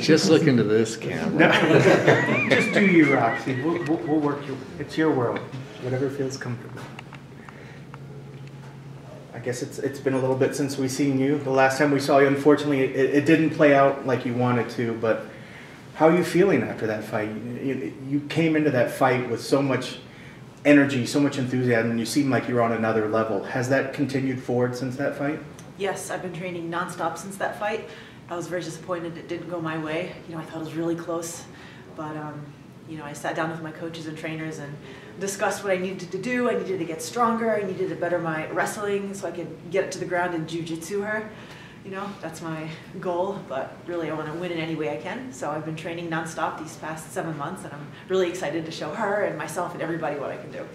Just look into this camera. No. Just do you, Roxy. We'll work you. It's your world. Whatever feels comfortable. I guess it's been a little bit since we've seen you. The last time we saw you, unfortunately, it didn't play out like you wanted to, but how are you feeling after that fight? You came into that fight with so much energy, so much enthusiasm, and you seem like you're on another level. Has that continued forward since that fight? Yes, I've been training nonstop since that fight. I was very disappointed it didn't go my way. I thought it was really close, but I sat down with my coaches and trainers and discussed what I needed to do. I needed to get stronger. I needed to better my wrestling so I could get it to the ground and jiu-jitsu her. That's my goal, but really I want to win in any way I can. So I've been training nonstop these past 7 months, and I'm really excited to show her and myself and everybody what I can do.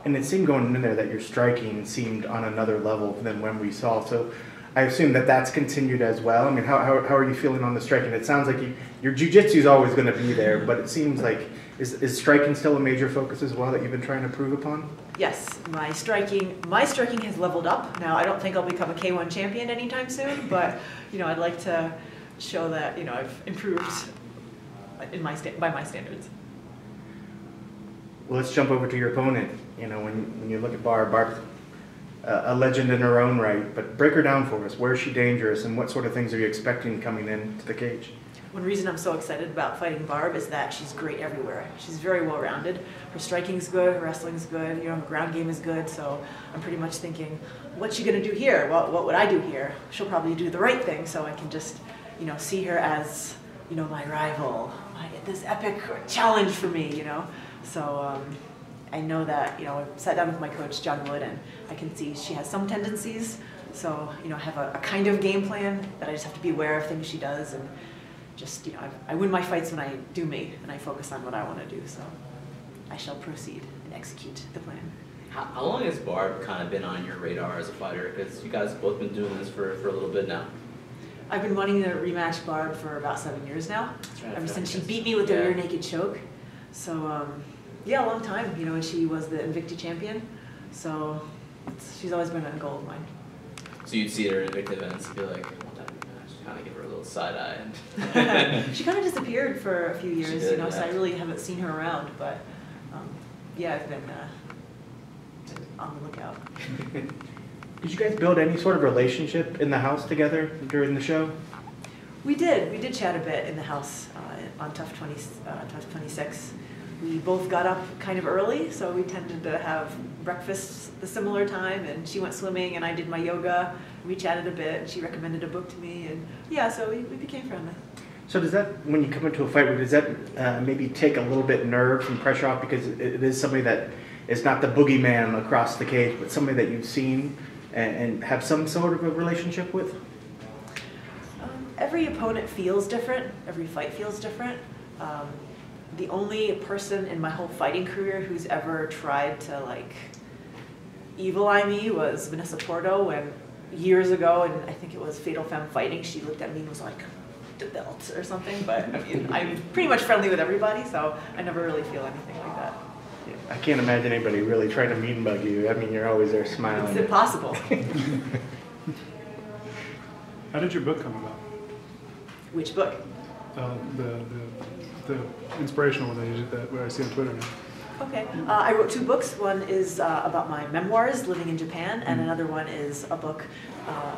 And it seemed going in there that your striking seemed on another level than when we saw. So I assume that that's continued as well. I mean, how are you feeling on the striking? It sounds like your jiu-jitsu is always going to be there, but it seems like, is striking still a major focus as well that you've been trying to improve upon? Yes, my striking has leveled up. Now, I don't think I'll become a K1 champion anytime soon, but I'd like to show that I've improved by my standards. Well, let's jump over to your opponent. When you look at Barb's a legend in her own right, but break her down for us. Where is she dangerous, and what sort of things are you expecting coming into the cage? One reason I'm so excited about fighting Barb is that she's great everywhere. She's very well-rounded. Her striking's good, her wrestling's good, her ground game is good, so I'm pretty much thinking, what's she gonna do here? Well, what would I do here? She'll probably do the right thing, so I can just, see her as, my rival, this epic challenge for me, So I know that, I sat down with my coach, John Wood, and I can see she has some tendencies, so, I have a kind of game plan that I just have to be aware of things she does, and just, I win my fights when I do me, and I focus on what I want to do, so I shall proceed and execute the plan. How long has Barb kind of been on your radar as a fighter? Because you guys have both been doing this for a little bit now. I've been wanting to rematch Barb for about 7 years now, ever since she beat me with the rear naked choke. So, yeah, a long time, and she was the Invicta champion, so she's always been a goal of mine. So you'd see her at Invicta events and be like, kind of give her a little side eye. She kind of disappeared for a few years, so I really haven't seen her around. But yeah, I've been on the lookout. Did you guys build any sort of relationship in the house together during the show? We did chat a bit in the house on TUF 26. We both got up kind of early, so we tended to have breakfast the similar time, and she went swimming and I did my yoga. We chatted a bit, and she recommended a book to me, and yeah, so we became friendly. So does that, when you come into a fight, does that maybe take a little bit nerves and pressure off, because it is somebody that is not the boogeyman across the cage, but somebody that you've seen and have some sort of a relationship with? Every opponent feels different. Every fight feels different. The only person in my whole fighting career who's ever tried to evil eye me was Vanessa Porto, when years ago, and I think it was Fatal Femme Fighting, she looked at me and was like, the belt or something, but I mean, I'm pretty much friendly with everybody, so I never really feel anything like that. Yeah, I can't imagine anybody really trying to mean bug you. I mean, you're always there smiling. It's impossible. How did your book come about? Which book? The inspirational one that I see on Twitter now. Okay. I wrote 2 books. One is about my memoirs, living in Japan, and another one is a book,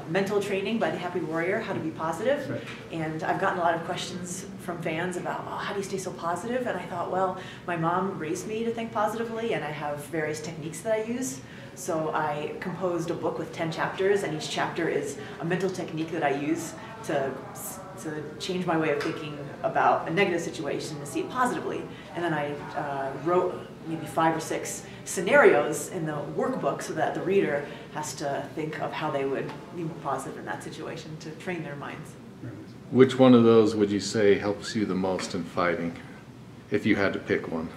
Mental Training by the Happy Warrior, How to Be Positive. Right. And I've gotten a lot of questions from fans about, how do you stay so positive? And I thought, well, my mom raised me to think positively, and I have various techniques that I use. So I composed a book with 10 chapters, and each chapter is a mental technique that I use to change my way of thinking about a negative situation and see it positively. And then I wrote maybe 5 or 6 scenarios in the workbook so that the reader has to think of how they would be more positive in that situation to train their minds. Which one of those would you say helps you the most in fighting, if you had to pick one?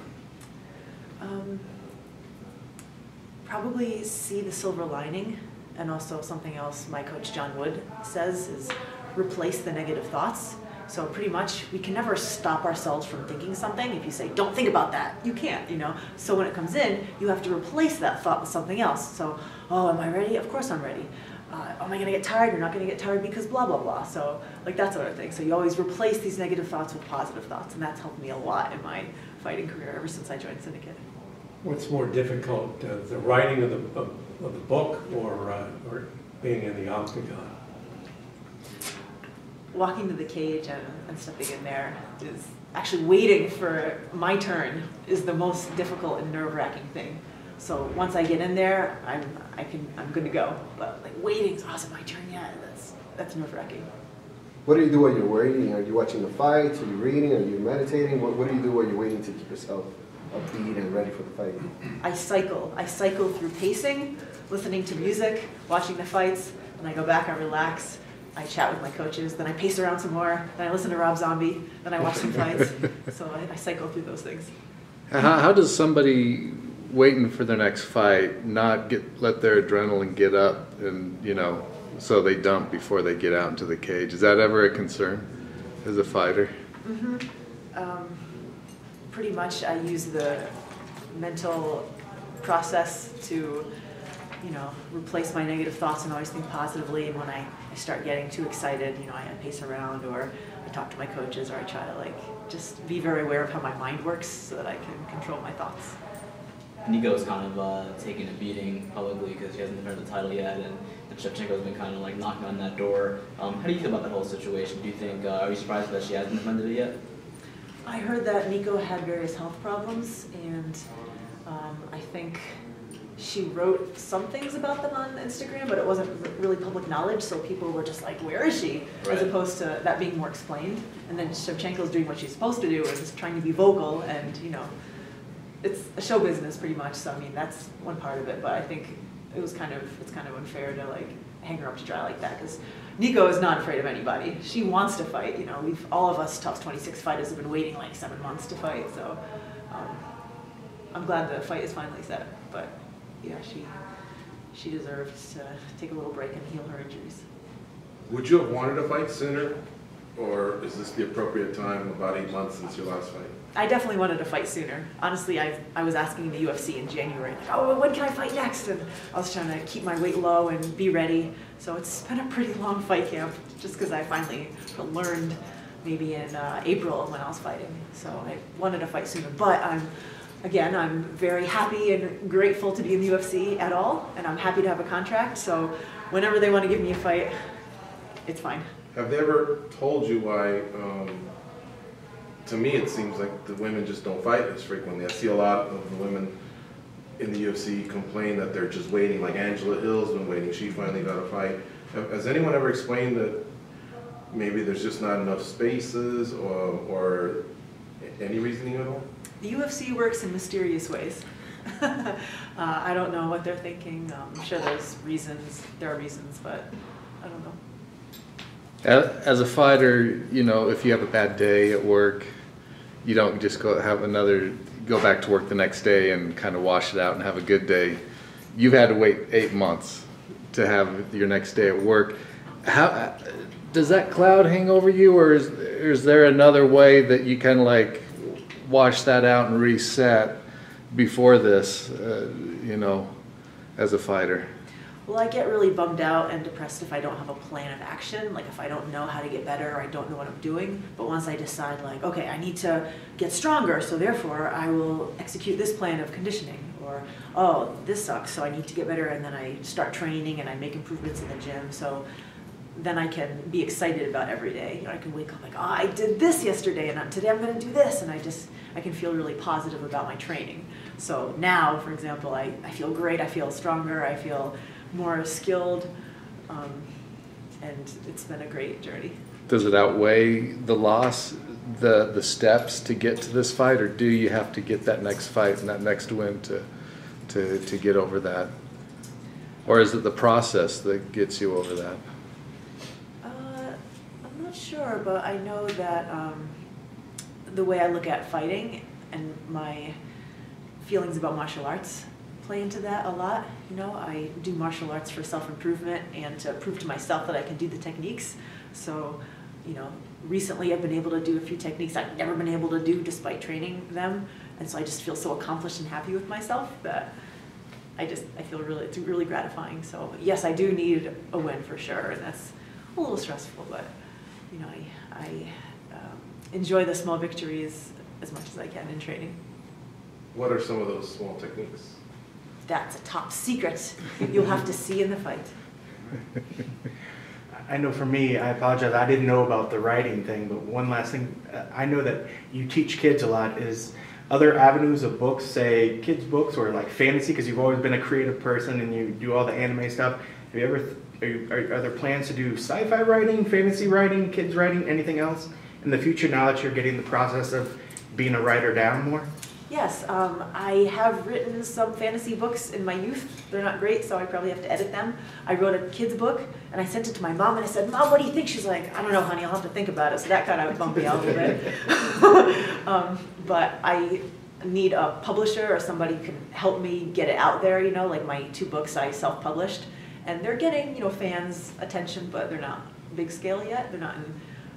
Probably see the silver lining, and also something else my coach John Wood says is replace the negative thoughts. So pretty much we can never stop ourselves from thinking something. If you say, don't think about that, you can't, So when it comes in, you have to replace that thought with something else. So, oh, am I ready? Of course I'm ready. am I going to get tired? You're not going to get tired because blah, blah, blah. So like that sort of thing. So you always replace these negative thoughts with positive thoughts. And that's helped me a lot in my fighting career ever since I joined Syndicate. What's more difficult, the writing of the book or being in the octagon? Walking to the cage and stepping in there is actually waiting for my turn is the most difficult and nerve-wracking thing. So once I get in there, I'm good to go. But like waiting, oh, is it my turn yet? That's nerve-wracking. What do you do while you're waiting? Are you watching the fights? Are you reading? Are you meditating? What do you do while you're waiting to keep yourself upbeat and ready for the fight? I cycle. I cycle through pacing, listening to music, watching the fights, and I go back, I relax, I chat with my coaches, then I pace around some more, then I listen to Rob Zombie, then I watch some fights. So I cycle through those things. How does somebody waiting for their next fight not let their adrenaline get up and, so they dump before they get out into the cage? Is that ever a concern as a fighter? Mm-hmm. Pretty much I use the mental process to, replace my negative thoughts and always think positively. And when I start getting too excited, I pace around or I talk to my coaches or I try to just be very aware of how my mind works so that I can control my thoughts. Nico's kind of taking a beating publicly because he hasn't defended the title yet, and Shevchenko's been kind of knocking on that door. How do you feel about that whole situation? Do you think, are you surprised that she hasn't defended it yet? I heard that Nico had various health problems, and I think she wrote some things about them on Instagram, but it wasn't really public knowledge, so people were just like, where is she? Right. As opposed to that being more explained. And then Shevchenko's doing what she's supposed to do, and is trying to be vocal, and it's a show business pretty much, so I mean, that's one part of it, but I think it's kind of unfair to hang her up to dry like that, because Nico is not afraid of anybody. She wants to fight, all of us TUF 26 fighters have been waiting 7 months to fight, so I'm glad the fight is finally set, but yeah, she deserves to take a little break and heal her injuries. Would you have wanted to fight sooner, or is this the appropriate time, about 8 months since your last fight? I definitely wanted to fight sooner. Honestly, I was asking the UFC in January, when can I fight next? And I was trying to keep my weight low and be ready. So it's been a pretty long fight camp, just because I finally learned maybe in April when I was fighting. So I wanted to fight sooner. But I'm very happy and grateful to be in the UFC at all, and I'm happy to have a contract. So whenever they want to give me a fight, it's fine. Have they ever told you why? To me, it seems like the women just don't fight as frequently. I see a lot of the women in the UFC complain that they're just waiting, like Angela Hill's been waiting. She finally got a fight. Has anyone ever explained that maybe there's just not enough spaces or any reasoning at all? The UFC works in mysterious ways. I don't know what they're thinking. I'm sure there's reasons. There are reasons, but I don't know. As a fighter, if you have a bad day at work, you don't just go back to work the next day and kind of wash it out and have a good day. You've had to wait 8 months to have your next day at work. How does that cloud hang over you, or is there another way that you kind of wash that out and reset before this, as a fighter? Well, I get really bummed out and depressed if I don't have a plan of action, if I don't know how to get better or I don't know what I'm doing. But once I decide, okay, I need to get stronger, so therefore I will execute this plan of conditioning. Or, oh, this sucks, so I need to get better, and then I start training and I make improvements in the gym. So then I can be excited about every day. I can wake up oh, I did this yesterday, and today I'm going to do this, and I can feel really positive about my training. So now, for example, I feel great, I feel stronger, I feel more skilled, and it's been a great journey. Does it outweigh the loss, the steps to get to this fight, or do you have to get that next fight and that next win to get over that? Or is it the process that gets you over that? I'm not sure, but I know that the way I look at fighting and my feelings about martial arts play into that a lot. I do martial arts for self-improvement and to prove to myself that I can do the techniques. So, recently I've been able to do a few techniques I've never been able to do despite training them. And so I just feel so accomplished and happy with myself that I feel it's really gratifying. So yes, I do need a win for sure, and that's a little stressful, but you know, I enjoy the small victories as much as I can in training. What are some of those small techniques? That's a top secret. You'll have to see in the fight. I know for me, I apologize, I didn't know about the writing thing, but one last thing, I know that you teach kids a lot. Is other avenues of books, say kids books or like fantasy, because you've always been a creative person and you do all the anime stuff. Have you ever, are there plans to do sci-fi writing, fantasy writing, kids writing, anything else in the future now that you're getting the process of being a writer down more? Yes, I have written some fantasy books in my youth. They're not great, so I probably have to edit them. I wrote a kid's book, and I sent it to my mom, and I said, "Mom, what do you think?" She's like, "I don't know, honey, I'll have to think about it." So that kind of bumped me out a little bit. But I need a publisher or somebody who can help me get it out there, you know, like my 2 books I self-published. And they're getting, you know, fans' attention, but they're not big scale yet. They're not in,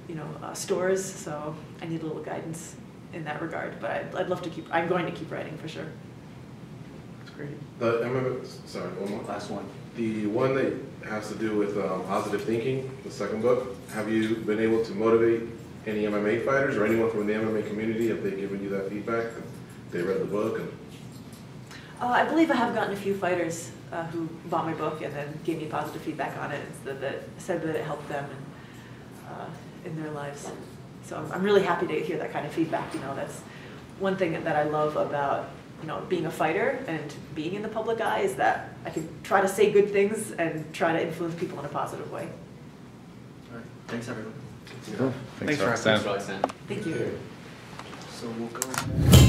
you know, stores, so I need a little guidance in that regard, but I'd love to I'm going to keep writing for sure. That's great. The MMA, sorry, one more. Last one. The one that has to do with positive thinking, the second book, have you been able to motivate any MMA fighters or anyone from the MMA community? Have they given you that feedback? Have they read the book? And I believe I have gotten a few fighters who bought my book and then gave me positive feedback on it and said that it helped them in their lives. So I'm really happy to hear that kind of feedback. You know, that's one thing that I love about, you know, being a fighter and being in the public eye is that I can try to say good things and try to influence people in a positive way. All right. Thanks, everyone. Cool. Thanks, Roxanne. Thanks, Roxanne. Thank you. So we'll go.